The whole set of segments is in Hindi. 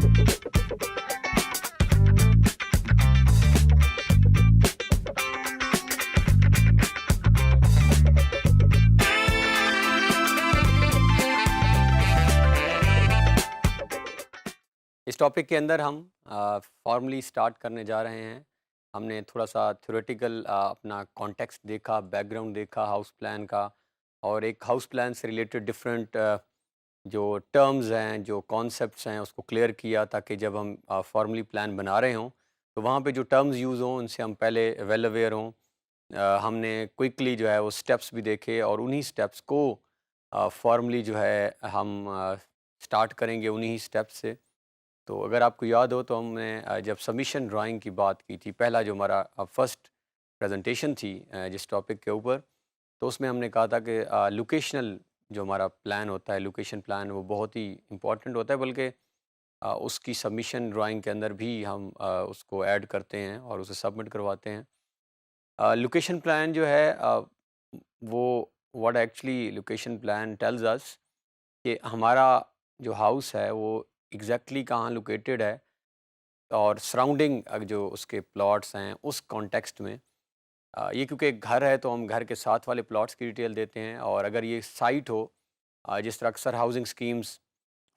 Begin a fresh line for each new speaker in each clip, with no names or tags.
इस टॉपिक के अंदर हम फॉर्मली स्टार्ट करने जा रहे हैं। हमने थोड़ा सा थ्योरेटिकल अपना कॉन्टेक्स्ट देखा, बैकग्राउंड देखा हाउस प्लान का, और एक हाउस प्लान से रिलेटेड डिफरेंट जो टर्म्स हैं, जो कॉन्सेप्ट्स हैं, उसको क्लियर किया ताकि जब हम फॉर्मली प्लान बना रहे हों तो वहाँ पे जो टर्म्स यूज़ हों उनसे हम पहले वेल अवेयर हों। हमने क्विकली जो है वो स्टेप्स भी देखे और उन्हीं स्टेप्स को फॉर्मली जो है हम स्टार्ट करेंगे उन्हीं स्टेप्स से। तो अगर आपको याद हो तो हमने जब सबमिशन ड्राइंग की बात की थी, पहला जो हमारा फर्स्ट प्रेजेंटेशन थी जिस टॉपिक के ऊपर, तो उसमें हमने कहा था कि लोकेशनल जो हमारा प्लान होता है, लोकेशन प्लान, वो बहुत ही इम्पोर्टेंट होता है, बल्कि उसकी सबमिशन ड्राइंग के अंदर भी हम उसको ऐड करते हैं और उसे सबमिट करवाते हैं। लोकेशन प्लान जो है वो what actually location plan tells us कि हमारा जो हाउस है वो एग्जैक्टली कहाँ लोकेटेड है, और सराउंडिंग जो उसके प्लॉट्स हैं उस कॉन्टेक्स्ट में। ये क्योंकि एक घर है तो हम घर के साथ वाले प्लॉट्स की डिटेल देते हैं, और अगर ये साइट हो, जिस तरह अक्सर हाउसिंग स्कीम्स,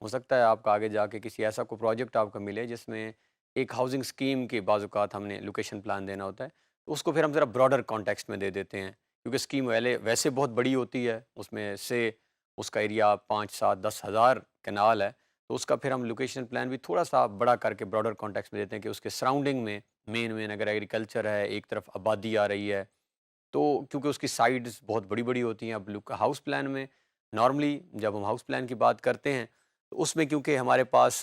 हो सकता है आपका आगे जाके किसी ऐसा कोई प्रोजेक्ट आपको मिले जिसमें एक हाउसिंग स्कीम के बाज़ात हमने लोकेशन प्लान देना होता है, तो उसको फिर हम ज़रा ब्रॉडर कॉन्टेक्स्ट में दे देते हैं, क्योंकि स्कीम वैले वैसे बहुत बड़ी होती है, उसमें से उसका एरिया 5, 7, 10 हज़ार कनाल है, तो उसका फिर हम लोकेशन प्लान भी थोड़ा सा बड़ा करके ब्रॉडर कॉन्टेक्स्ट में देते हैं कि उसके सराउंडिंग में मेन मेन अगर एग्रीकल्चर है, एक तरफ आबादी आ रही है, तो क्योंकि उसकी साइड्स बहुत बड़ी-बड़ी होती हैं। अब लुक हाउस प्लान में नॉर्मली जब हम हाउस प्लान की बात करते हैं, तो उसमें क्योंकि हमारे पास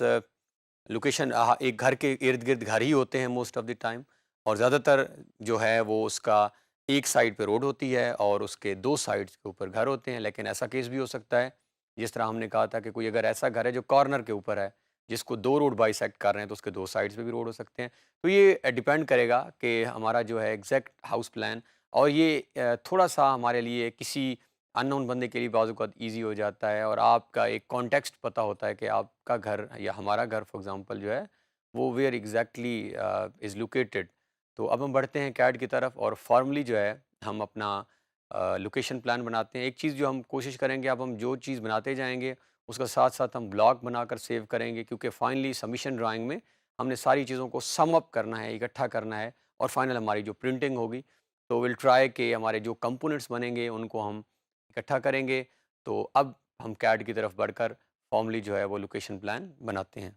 लोकेशन एक घर के इर्द-गिर्द घर ही होते हैं मोस्ट ऑफ द टाइम, और ज़्यादातर जो है वो उसका एक साइड पे रोड होती है और उसके 2 साइड्स के ऊपर घर होते हैं। लेकिन ऐसा केस भी हो सकता है, जिस तरह हमने कहा था कि कोई अगर ऐसा घर है जो कॉर्नर के ऊपर है, जिसको 2 रोड बाइसेक्ट कर रहे हैं, तो उसके 2 साइड्स पे भी रोड हो सकते हैं। तो ये डिपेंड करेगा कि हमारा जो है एग्ज़ैक्ट हाउस प्लान, और ये थोड़ा-सा हमारे लिए किसी अननोन बंदे के लिए बाज़-औक़ात ईज़ी हो जाता है, और आपका एक कॉन्टेक्स्ट पता होता है कि आपका घर या हमारा घर फॉर एग्ज़ाम्पल जो है वो वेयर एग्ज़ैक्टली इज़ लोकेटेड। तो अब हम बढ़ते हैं कैड की तरफ, और फॉर्मली जो है हम अपना लोकेशन प्लान बनाते हैं। एक चीज़ जो हम कोशिश करेंगे, अब हम जो चीज़ बनाते जाएँगे उसका साथ-साथ हम ब्लॉग बनाकर सेव करेंगे, क्योंकि फाइनली सबमिशन ड्राइंग में हमने सारी चीज़ों को सम अप करना है, इकट्ठा करना है, और फाइनल हमारी जो प्रिंटिंग होगी, तो विल ट्राई कि हमारे जो कंपोनेंट्स बनेंगे उनको हम इकट्ठा करेंगे। तो अब हम कैड की तरफ बढ़कर फॉर्मली जो है वो लोकेशन प्लान बनाते हैं।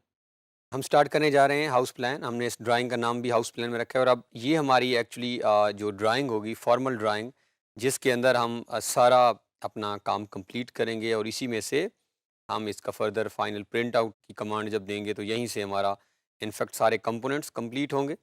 हम स्टार्ट करने जा रहे हैं हाउस प्लान। हमने इस ड्राइंग का नाम भी हाउस प्लान में रखा है, और अब ये हमारी एक्चुअली जो ड्राइंग होगी, फॉर्मल ड्राइंग, जिसके अंदर हम सारा अपना काम कंप्लीट करेंगे, और इसी में से हम इसका फर्दर फाइनल प्रिंट आउट की कमांड जब देंगे तो यहीं से हमारा इनफैक्ट सारे कंपोनेंट्स कंप्लीट होंगे।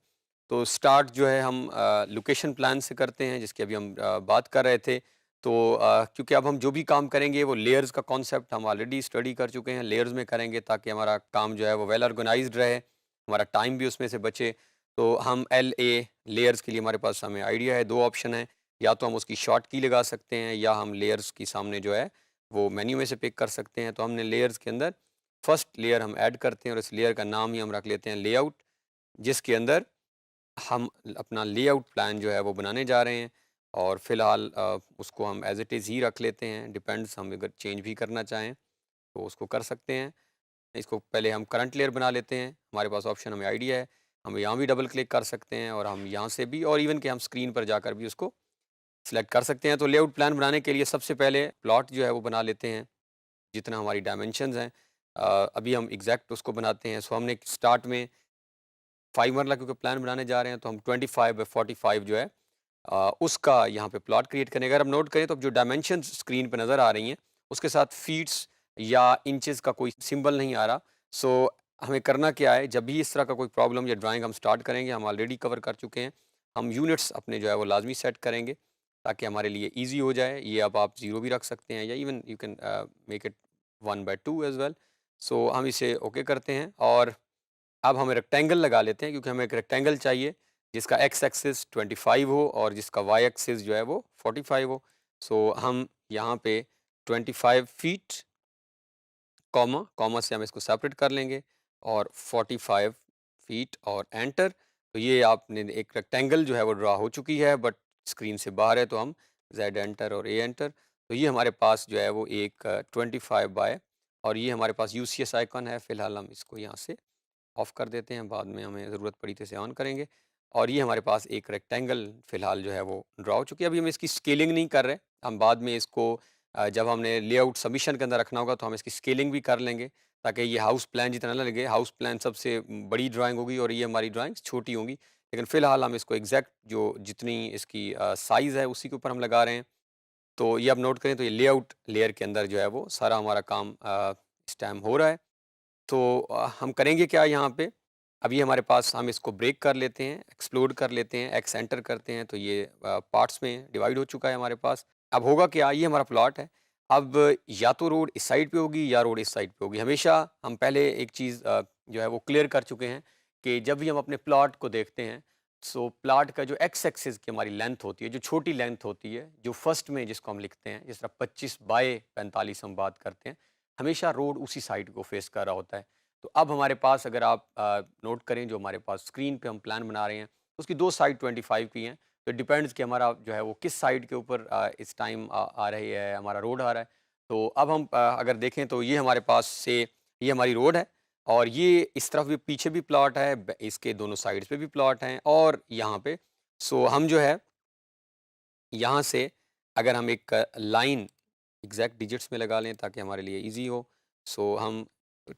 तो स्टार्ट जो है हम लोकेशन प्लान से करते हैं, जिसकी अभी हम बात कर रहे थे। तो क्योंकि अब हम जो भी काम करेंगे वो लेयर्स का कॉन्सेप्ट हम ऑलरेडी स्टडी कर चुके हैं, लेयर्स में करेंगे ताकि हमारा काम जो है वो वेल ऑर्गेनाइज्ड रहे, हमारा टाइम भी उसमें से बचे। तो हम LA लेयर्स के लिए हमारे पास हमें आइडिया है, 2 ऑप्शन है, या तो हम उसकी शॉर्ट की लगा सकते हैं, या हम लेयर्स की सामने जो है वो मेन्यू में से पिक कर सकते हैं। तो हमने लेयर्स के अंदर फर्स्ट लेयर हम ऐड करते हैं, और इस लेयर का नाम ही हम रख लेते हैं लेआउट, जिसके अंदर हम अपना लेआउट प्लान जो है वो बनाने जा रहे हैं। और फ़िलहाल उसको हम एज़ इट इज़ ही रख लेते हैं, डिपेंड्स, हम अगर चेंज भी करना चाहें तो उसको कर सकते हैं। इसको पहले हम करंट लेयर बना लेते हैं, हमारे पास ऑप्शन हमें आइडिया है, हम यहाँ भी डबल क्लिक कर सकते हैं, और हम यहाँ से भी, और इवन कि हम स्क्रीन पर जाकर भी उसको सिलेक्ट कर सकते हैं। तो लेआउट प्लान बनाने के लिए सबसे पहले प्लॉट जो है वो बना लेते हैं, जितना हमारी डायमेंशंस हैं। अभी हम एग्जैक्ट उसको बनाते हैं। सो हमने स्टार्ट में 5 मरला क्योंकि प्लान बनाने जा रहे हैं, तो हम 25 बाई 45 जो है उसका यहाँ पे प्लॉट क्रिएट करने का, अगर हम नोट करें तो जो डायमेंशंस स्क्रीन पे नज़र आ रही हैं उसके साथ फीट्स या इंचेस का कोई सिंबल नहीं आ रहा। सो हमें करना क्या है, जब भी इस तरह का कोई प्रॉब्लम या ड्राइंग हम स्टार्ट करेंगे, हम ऑलरेडी कवर कर चुके हैं, हम यूनिट्स अपने जो है वो लाजमी सेट करेंगे ताकि हमारे लिए ईजी हो जाए। ये अब आप 0 भी रख सकते हैं, या even you can make it 1/2 as well. So हम इसे ओके करते हैं, और अब हम रेक्टेंगल लगा लेते हैं, क्योंकि हमें एक रेक्टेंगल चाहिए जिसका एक्स एक्सिस 25 हो और जिसका वाई एक्सिस जो है वो 45 हो। सो हम यहाँ पे 25 फीट कॉमा कॉमा से हम इसको सेपरेट कर लेंगे, और 45 फीट और एंटर। तो ये आपने एक रेक्टेंगल जो है वो ड्रा हो चुकी है, बट स्क्रीन से बाहर है, तो हम जेड एंटर और ए एंटर। तो ये हमारे पास जो है वो एक 25 बाय, और ये हमारे पास यूसीएस आइकन है। फ़िलहाल हम इसको यहाँ से ऑफ़ कर देते हैं, बाद में हमें ज़रूरत पड़ी तो इसे ऑन करेंगे। और ये हमारे पास एक रेक्टेंगल फ़िलहाल जो है वो ड्रा हो चुकी है। अभी हम इसकी स्केलिंग नहीं कर रहे, हम बाद में इसको जब हमने लेआउट सबमिशन के अंदर रखना होगा तो हम इसकी स्केलिंग भी कर लेंगे, ताकि ये हाउस प्लान जितना ना लगे। हाउस प्लान सबसे बड़ी ड्राइंग होगी और ये हमारी ड्राइंग्स छोटी होंगी। लेकिन फ़िलहाल हम इसको एग्ज़ैक्ट जो जितनी इसकी साइज़ है उसी के ऊपर हम लगा रहे हैं। तो ये आप नोट करें, तो ये लेआउट लेयर के अंदर जो है वो सारा हमारा काम इस टाइम हो रहा है। तो हम करेंगे क्या यहाँ पे, अभी हमारे पास हम इसको ब्रेक कर लेते हैं, एक्सप्लोड कर लेते हैं, एक्स एंटर करते हैं, तो ये पार्ट्स में डिवाइड हो चुका है हमारे पास। अब होगा क्या, ये हमारा प्लॉट है। अब या तो रोड इस साइड पे होगी या रोड इस साइड पे होगी। हमेशा हम पहले एक चीज़ जो है वो क्लियर कर चुके हैं कि जब भी हम अपने प्लॉट को देखते हैं, सो प्लॉट का जो एक्स एक्सिस की हमारी लेंथ होती है, जो छोटी लेंथ होती है, जो फर्स्ट में जिसको हम लिखते हैं, जिस तरह 25 बाय 45 हम बात करते हैं, हमेशा रोड उसी साइड को फेस कर रहा होता है। तो अब हमारे पास अगर आप नोट करें, जो हमारे पास स्क्रीन पे हम प्लान बना रहे हैं, उसकी दो साइड 25 की हैं। तो डिपेंड्स कि हमारा जो है वो किस साइड के ऊपर इस टाइम आ रही है, हमारा रोड आ रहा है। तो अब हम अगर देखें तो ये हमारे पास से ये हमारी रोड है, और ये इस तरफ भी पीछे भी प्लॉट है, इसके दोनों साइड्स पे भी प्लॉट हैं, और यहाँ पे। सो हम जो है यहाँ से अगर हम एक लाइन एग्जैक्ट डिजिट्स में लगा लें ताकि हमारे लिए इजी हो। सो हम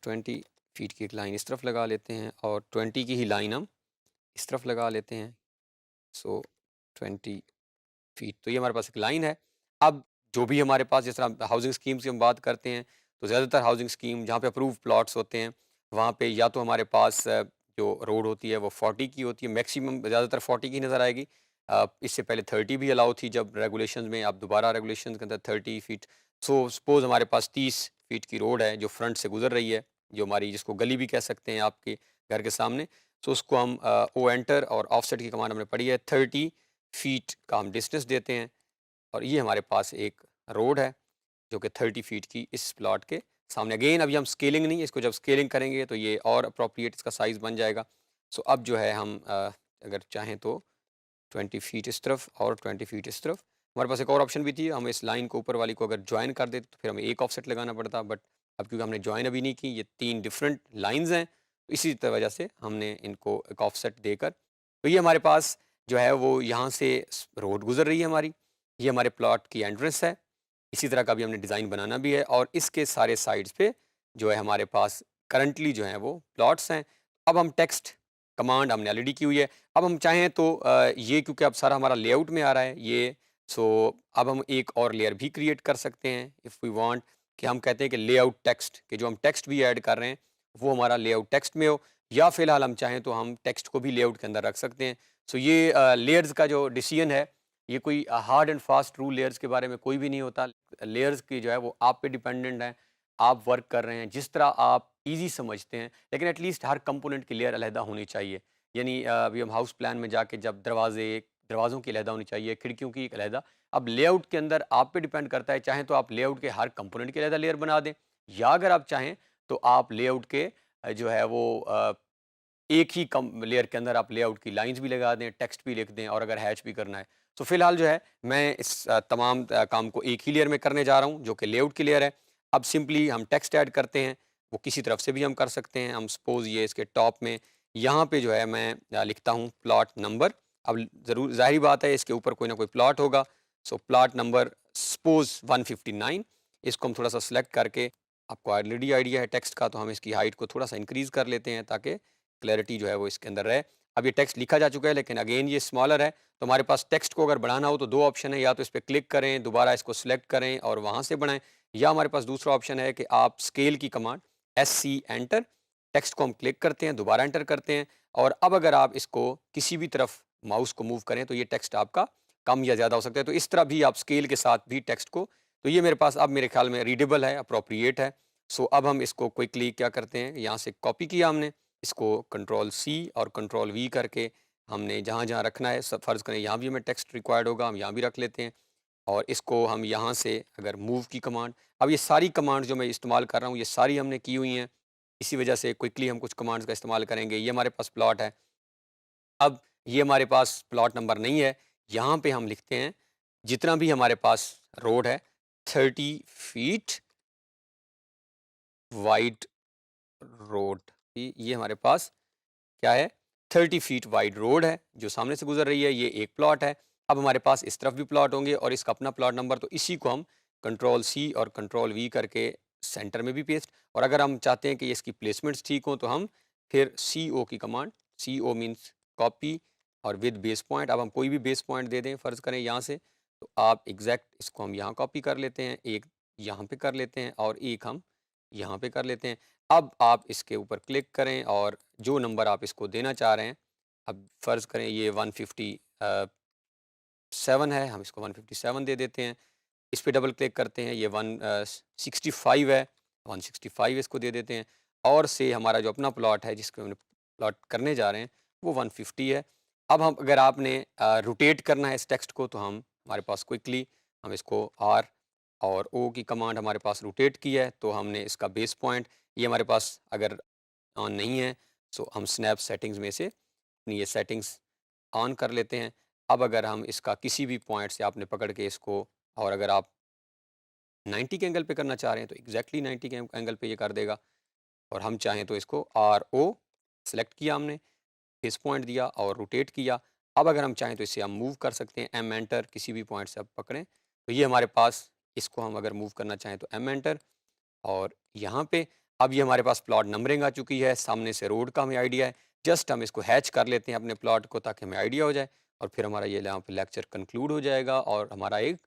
20 फीट की एक लाइन इस तरफ लगा लेते हैं, और 20 की ही लाइन हम इस तरफ लगा लेते हैं। सो 20 फीट, तो ये हमारे पास एक लाइन है। अब जो भी हमारे पास, जिस तरह हाउसिंग स्कीम्स की हम बात करते हैं, तो ज़्यादातर हाउसिंग स्कीम जहाँ पे अप्रूव प्लॉट्स होते हैं, वहाँ पे या तो हमारे पास जो रोड होती है वो 40 की होती है, मैक्सिमम ज़्यादातर 40 की नज़र आएगी। इससे पहले 30 भी अलाउ थी जब रेगुलेशंस में, अब दोबारा रेगुलेशंस के अंदर 30 फीट। सो सपोज़ हमारे पास 30 फीट की रोड है जो फ्रंट से गुज़र रही है, जो हमारी, जिसको गली भी कह सकते हैं आपके घर के सामने। सो उसको हम ओ एंटर और ऑफसेट की कमांड हमने पढ़ी है, 30 फीट का हम डिस्टेंस देते हैं, और ये हमारे पास एक रोड है जो कि 30 फीट की इस प्लॉट के सामने। अगेन अभी हम स्केलिंग नहीं, इसको जब स्केलिंग करेंगे तो ये और अप्रोप्रिएट इसका साइज़ बन जाएगा। सो अब जो है हम अगर चाहें तो 20 फीट इस तरफ और 20 फीट इस तरफ। हमारे पास एक और ऑप्शन भी थी, हम इस लाइन को, ऊपर वाली को अगर जॉइन कर देते तो फिर हमें एक ऑफसेट लगाना पड़ता, बट अब क्योंकि हमने जॉइन अभी नहीं की, ये 3 डिफरेंट लाइंस हैं, तो इसी वजह से हमने इनको एक ऑफसेट देकर, तो ये हमारे पास जो है वो यहाँ से रोड गुजर रही है हमारी, ये हमारे प्लॉट की एंट्रेंस है। इसी तरह का भी हमने डिज़ाइन बनाना भी है, और इसके सारे साइड्स पे जो है हमारे पास करंटली जो है वो प्लॉट्स हैं। अब हम टेक्स्ट कमांड हमने ऑलरेडी की हुई है। अब हम चाहें तो ये क्योंकि अब सारा हमारा लेआउट में आ रहा है ये, सो अब हम एक और लेयर भी क्रिएट कर सकते हैं इफ़ वी वांट, कि हम कहते हैं कि लेआउट टेक्स्ट, कि जो हम टेक्स्ट भी ऐड कर रहे हैं वो हमारा लेआउट टेक्स्ट में हो, या फिलहाल हम चाहें तो हम टेक्स्ट को भी लेआउट के अंदर रख सकते हैं। सो ये लेयर्स का जो डिसीजन है, ये कोई hard and fast rule layers के बारे में कोई भी नहीं होता। लेयर्स की जो है वो आप पे डिपेंडेंट है, आप वर्क कर रहे हैं जिस तरह आप ईज़ी समझते हैं, लेकिन एटलीस्ट हर कंपोनेंट की लेयर अलहदा होनी चाहिए। यानी अभी हम हाउस प्लान में जाके जब दरवाज़ों की अलहदा होनी चाहिए, खिड़कियों की एक अलहदा। अब लेआउट के अंदर आप पे डिपेंड करता है, चाहें तो आप लेआउट के हर कंपोनेंट की अलहदा लेयर बना दें, या अगर आप चाहें तो आप लेआउट के जो है वो एक ही कम लेयर के अंदर आप लेआउट की लाइंस भी लगा दें, टेक्स्ट भी लिख दें, और अगर हैच भी करना है। तो फिलहाल जो है मैं इस तमाम काम को एक ही लेयर में करने जा रहा हूँ जो कि लेआउट की लेयर है। अब सिंपली हम टेक्स्ट ऐड करते हैं, वो किसी तरफ से भी हम कर सकते हैं। हम सपोज़ ये इसके टॉप में यहाँ पे जो है मैं लिखता हूँ प्लॉट नंबर। अब ज़रूर ज़ाहिर बात है इसके ऊपर कोई ना कोई प्लॉट होगा। सो प्लॉट नंबर सपोज़ 159, इसको हम थोड़ा सा सिलेक्ट करके, आपको ऑलरेडी आइडिया है टेक्स्ट का, तो हम इसकी हाइट को थोड़ा सा इंक्रीज़ कर लेते हैं ताकि क्लैरिटी जो है वो इसके अंदर रहे। अब ये टेक्स्ट लिखा जा चुका है, लेकिन अगेन ये स्मॉलर है, तो हमारे पास टेक्स्ट को अगर बढ़ाना हो तो दो ऑप्शन है, या तो इस पे क्लिक करें, दोबारा इसको सिलेक्ट करें और वहाँ से बढ़ाएं, या हमारे पास दूसरा ऑप्शन है कि आप स्केल की कमांड SC एंटर, टेक्स्ट को हम क्लिक करते हैं, दोबारा एंटर करते हैं, और अब अगर आप इसको किसी भी तरफ माउस को मूव करें तो ये टेक्स्ट आपका कम या ज़्यादा हो सकता है। तो इस तरह भी आप स्केल के साथ भी टेक्स्ट को, तो ये मेरे पास अब मेरे ख्याल में रीडेबल है, अप्रोप्रिएट है। सो अब हम इसको क्विकली क्या करते हैं, यहाँ से कॉपी किया हमने, इसको कंट्रोल-C और कंट्रोल-V करके हमने जहाँ-जहाँ रखना है, सब फ़र्ज़ करें यहाँ भी हमें टेक्स्ट रिक्वायर्ड होगा, हम यहाँ भी रख लेते हैं, और इसको हम यहाँ से अगर मूव की कमांड, अब ये सारी कमांड जो मैं इस्तेमाल कर रहा हूँ ये सारी हमने की हुई हैं। इसी वजह से क्विकली हम कुछ कमांड्स का इस्तेमाल करेंगे। ये हमारे पास प्लॉट है। अब ये हमारे पास प्लॉट नंबर नहीं है, यहाँ पे हम लिखते हैं जितना भी हमारे पास रोड है 30 फीट वाइड रोड। ये हमारे पास क्या है, 30 फीट वाइड रोड है जो सामने से गुजर रही है, ये एक प्लॉट है। अब हमारे पास इस तरफ भी प्लॉट होंगे और इसका अपना प्लॉट नंबर, तो इसी को हम कंट्रोल सी और कंट्रोल वी करके सेंटर में भी पेस्ट, और अगर हम चाहते हैं कि इसकी प्लेसमेंट्स ठीक हो तो हम फिर सी ओ की कमांड, सी ओ मीन्स कॉपी और विद बेस पॉइंट। अब हम कोई भी बेस पॉइंट दे दें, फ़र्ज़ करें यहाँ से, तो आप एग्जैक्ट इसको हम यहाँ कॉपी कर लेते हैं, एक यहाँ पे कर लेते हैं और एक हम यहाँ पे कर लेते हैं। अब आप इसके ऊपर क्लिक करें और जो नंबर आप इसको देना चाह रहे हैं, अब फ़र्ज़ करें ये 157 है, हम इसको 157 दे देते हैं। इस पे डबल क्लिक करते हैं, ये 165 है, 165 इसको दे देते हैं, और से हमारा जो अपना प्लॉट है जिसको हमने प्लॉट करने जा रहे हैं वो 150 है। अब हम अगर आपने रोटेट करना है इस टेक्स्ट को, तो हम हमारे पास क्विकली हम इसको आर और ओ की कमांड हमारे पास रोटेट की है, तो हमने इसका बेस पॉइंट, ये हमारे पास अगर ऑन नहीं है, सो हम स्नैप सेटिंग्स में से अपनी ये सेटिंग्स ऑन कर लेते हैं। अब अगर हम इसका किसी भी पॉइंट से आपने पकड़ के इसको, और अगर आप 90 के एंगल पे करना चाह रहे हैं तो एग्जैक्टली 90 के एंगल पे ये कर देगा, और हम चाहें तो इसको आर ओ सेलेक्ट किया हमने, फेस पॉइंट दिया और रोटेट किया। अब अगर हम चाहें तो इसे हम मूव कर सकते हैं, एम एंटर, किसी भी पॉइंट से आप पकड़ें तो ये हमारे पास, इसको हम अगर मूव करना चाहें तो एम एंटर, और यहाँ पे अब ये हमारे पास प्लॉट नंबरिंग आ चुकी है, सामने से रोड का हमें आइडिया है। जस्ट हम इसको हैच कर लेते हैं अपने प्लॉट को ताकि हमें आइडिया हो जाए, और फिर हमारा ये यहाँ पे लेक्चर कंक्लूड हो जाएगा और हमारा एक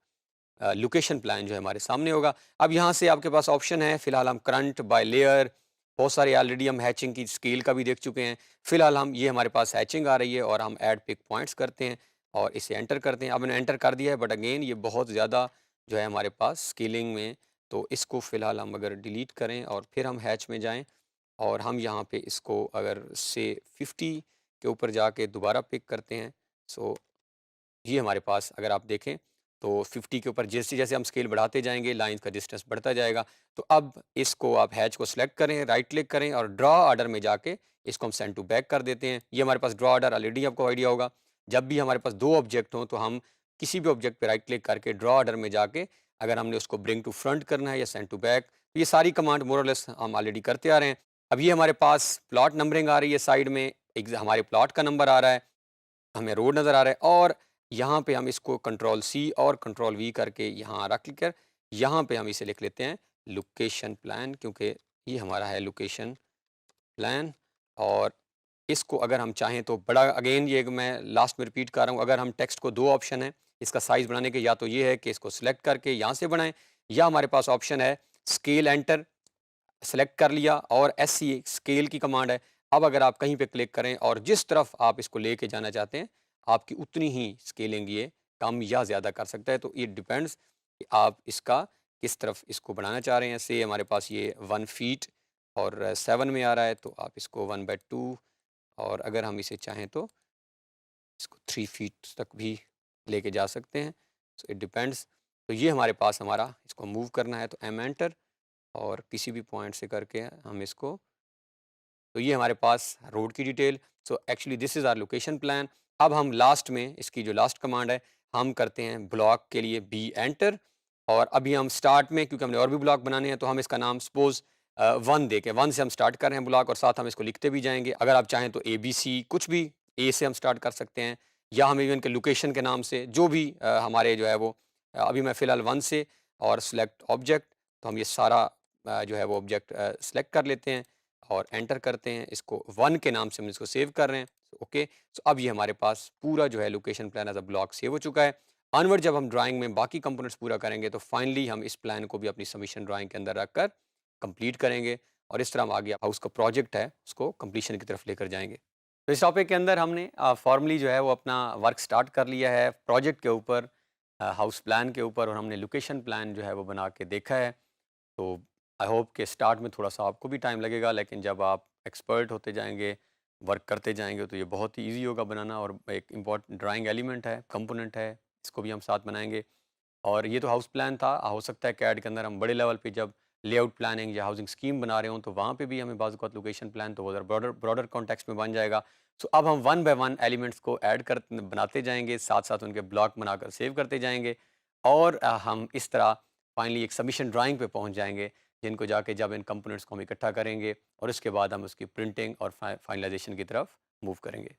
लोकेशन प्लान जो है हमारे सामने होगा। अब यहाँ से आपके पास ऑप्शन है, फिलहाल हम करंट बाय लेयर, बहुत सारे ऑलरेडी हम हैचिंग की स्केल का भी देख चुके हैं। फिलहाल हम ये हमारे पास हैचिंग आ रही है और हम ऐड पिक पॉइंट्स करते हैं और इसे एंटर करते हैं। अब मैंने एंटर कर दिया है, बट अगेन ये बहुत ज़्यादा जो है हमारे पास स्केलिंग में, तो इसको फ़िलहाल हम अगर डिलीट करें और फिर हम हैच में जाएँ और हम यहाँ पे इसको अगर से 50 के ऊपर जाके दोबारा पिक करते हैं, सो ये हमारे पास अगर आप देखें तो 50 के ऊपर जैसे-जैसे हम स्केल बढ़ाते जाएँगे, लाइन का डिस्टेंस बढ़ता जाएगा। तो अब इसको आप हैच को सिलेक्ट करें, राइट क्लिक करें और ड्रॉ ऑर्डर में जाके इसको हम सेंड टू बैक कर देते हैं। ये हमारे पास ड्रॉ ऑर्डर ऑलरेडी आपको आइडिया होगा। जब भी हमारे पास 2 ऑब्जेक्ट हों तो हम किसी भी ऑब्जेक्ट पे राइट क्लिक करके ड्रॉ ऑर्डर में जाके अगर हमने उसको ब्रिंग टू फ्रंट करना है या सेंड टू बैक, तो ये सारी कमांड मोर और लेस हम ऑलरेडी करते आ रहे हैं। अब ये हमारे पास प्लॉट नंबरिंग आ रही है साइड में, हमारे प्लॉट का नंबर आ रहा है, हमें रोड नज़र आ रहा है, और यहाँ पे हम इसको कंट्रोल सी और कंट्रोल वी करके यहाँ रख लिख कर यहाँ पे हम इसे लिख लेते हैं लोकेशन प्लान, क्योंकि ये हमारा है लोकेशन प्लान। और इसको अगर हम चाहें तो बड़ा, अगेन ये मैं लास्ट में रिपीट कर रहा हूँ, अगर हम टेक्स्ट को 2 ऑप्शन है इसका साइज़ बढ़ाने के, या तो ये है कि इसको सिलेक्ट करके यहाँ से बनाएं, या हमारे पास ऑप्शन है स्केल एंटर, सेलेक्ट कर लिया और एस सी स्केल की कमांड है। अब अगर आप कहीं पे क्लिक करें और जिस तरफ आप इसको लेके जाना चाहते हैं, आपकी उतनी ही स्केलिंग ये कम या ज़्यादा कर सकता है। तो ये डिपेंड्स कि आप इसका किस तरफ इसको बढ़ाना चाह रहे हैं। से हमारे पास ये 1 फीट और 7 में आ रहा है, तो आप इसको 1/2, और अगर हम इसे चाहें तो इसको 3 फीट तक भी लेके जा सकते हैं। So it depends. तो ये हमारे पास, हमारा इसको मूव करना है तो एम एंटर और किसी भी पॉइंट से करके हम इसको, तो ये हमारे पास रोड की detail. So actually this is our location plan. अब हम लास्ट में इसकी जो लास्ट कमांड है, हम करते हैं ब्लॉक के लिए बी एंटर, और अभी हम स्टार्ट में, क्योंकि हमने और भी ब्लॉक बनाने हैं, तो हम इसका नाम सपोज 1 दे के 1 से हम स्टार्ट कर रहे हैं ब्लॉक, और साथ हम इसको लिखते भी जाएंगे। अगर आप चाहें तो ABC कुछ भी, ए से हम स्टार्ट कर सकते हैं, या हम इवन के लोकेशन के नाम से जो भी हमारे जो है वो अभी मैं फ़िलहाल 1 से, और सिलेक्ट ऑब्जेक्ट, तो हम ये सारा जो है वो ऑब्जेक्ट सेलेक्ट कर लेते हैं और एंटर करते हैं। इसको 1 के नाम से हम इसको सेव कर रहे हैं। ओके, सो अब ये हमारे पास पूरा जो है location plan as a block save हो चुका है। ऑनवर्ड जब हम ड्राइंग में बाकी कंपोनेंट्स पूरा करेंगे, तो फाइनली हम इस प्लान को भी अपनी सबमिशन ड्राइंग के अंदर रखकर कंप्लीट करेंगे, और इस तरह हम आगे हाउस का प्रोजेक्ट है उसको कंप्लीशन की तरफ लेकर जाएंगे। तो इस टॉपिक के अंदर हमने फॉर्मली जो है वो अपना वर्क स्टार्ट कर लिया है प्रोजेक्ट के ऊपर, हाउस प्लान के ऊपर, और हमने लोकेशन प्लान जो है वो बना के देखा है। तो आई होप कि स्टार्ट में थोड़ा सा आपको भी टाइम लगेगा, लेकिन जब आप एक्सपर्ट होते जाएंगे, वर्क करते जाएंगे, तो ये बहुत ही इजी होगा बनाना, और एक इम्पॉर्टेंट ड्राइंग एलिमेंट है, कंपोनेंट है, इसको भी हम साथ बनाएंगे। और ये तो हाउस प्लान था, हो सकता है कैड के अंदर हम बड़े लेवल पे जब लेआउट प्लानिंग या हाउसिंग स्कीम बना रहे हों तो वहाँ पे भी हमें बाज़ औक़ात लोकेशन प्लान तो वो ज़रा ब्रॉडर ब्रॉडर कॉन्टेक्स्ट में बन जाएगा। सो अब हम वन बाय वन एलिमेंट्स को ऐड कर बनाते जाएँगे, साथ-साथ उनके ब्लॉक बनाकर सेव करते जाएँगे और हम इस तरह फाइनली एक सबमिशन ड्राइंग पे पहुँच जाएँगे, जिनको जाके जब इन कंपोनेंट्स को हम इकट्ठा करेंगे और उसके बाद हम उसकी प्रिंटिंग और फाइनलाइज़ेशन की तरफ मूव करेंगे।